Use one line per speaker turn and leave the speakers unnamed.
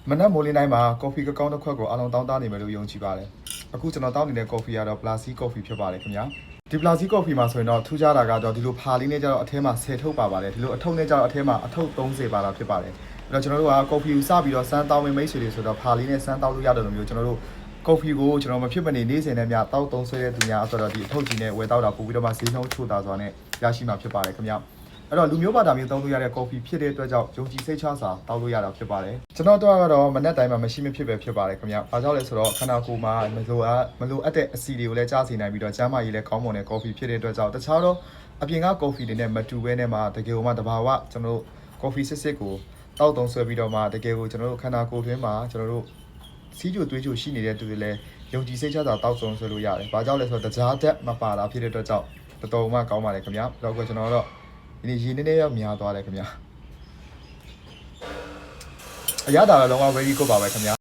မနက်မိုးလင်းတိုင်းမှာကော်ဖီကောင်းတစ်ခွက်ကိုအလုံးတောင်းတနေမယ်လို့ယုံကြည်ပါတယ်အခုကျွန်တော်တောင်းနေတဲ့ကော်ဖီကတော့ပလာစီကော်ဖီဖြစ်ပါတယ်ခင်ဗျာဒီပလာစီကော်ဖီမှာဆိုရင်တော့ထူးခြားတာကတော့ဒီလိုဖာလေးနဲ့ကျတော့အထဲမှာ10ထုတ်ပါပါတယ်ဒီလိုအထုပ်နဲ့ကျတော့အထဲမှာအထုပ်30ပါတာဖြစ်ပါတယ်အဲ့တော့ကျွန်တော်တို့ကကော်ဖီကိုစပြီးတော့စမ်းတောင်းဝင်မိတ်ဆွေတွေဆိုတော့ဖာလေးနဲ့စမ်းတောင်းလို့ရတယ်လို့မျိုးကျွန်တော်တို့ကော်ဖီကိုကျွန်တော်မဖြစ်မနေနေ့စဉ်နဲ့များတောက်သုံးဆွဲတဲ့သူများဆိုတော့ဒီအထုပ်ကြီးနဲ့ဝယ်တောက်တာပို့ပြီးတော့မှဈေးနှုန်းချို့တာဆိုတာနဲ့ရရှိမှာဖြစ်ပါတယ်ခင်ဗျာအဲ့တော့လူမျိုးဘာသာမျိုးသုံးလို့ရတဲ့ကော်ဖီဖြစ်တဲ့အတွက်ကြောင့်ယုံကြည်စိတ်ချစွာတောက်လို့ရတာဖြစ်ပါတယ်ကျွန်တော်တို့ကတော့မနက်တိုင်းမှာမရှိမဖြစ်ပဲဖြစ်ပါတယ်ခင်ဗျာဘာကြောင့်လဲဆိုတော့ခန္ဓာကိုယ်မှာမလိုအပ်တဲ့အဆီတွေကိုလည်းကြားစီနိုင်ပြီးတော့ကျန်းမာရေးလည်းကောင်းမွန်တဲ့ကော်ဖီဖြစ်တဲ့အတွက်ကြောင့်တခြားတော့အပြင်ကကော်ဖီတွေနဲ့မတူဘဲနဲ့မှတကယ်ကိုမှတဘာဝကျွန်တော်တို့ကော်ဖီစစ်ကိုတောက်သုံးဆွဲပြီးတော့မှတကယ်ကိုကျွန်တော်တို့ခန္ဓာကိုယ်တွင်းမှာကျွန်တော်တို့စီးကြိုသွေးကြိုရှိနေတဲ့သူတွေလည်းယုံကြည်စိတ်ချစွာတောက်သုံးဆွဲလို့ရတယ်ဘာကြောင့်လဲဆိုတော့တကြားတက်မပါတာဖြစ်တဲ့အတွက်ကြောင့်တော်တော်မှကောင်းပါတယ်ခင်ဗျာတော့ကကျွန်တော်တော့ဒီနေ့ရေနည်းနည်းရောက်များသွားတယ်ခင်ဗျာအရသာလည်းလုံးဝ very good ပါပဲခင်ဗျာ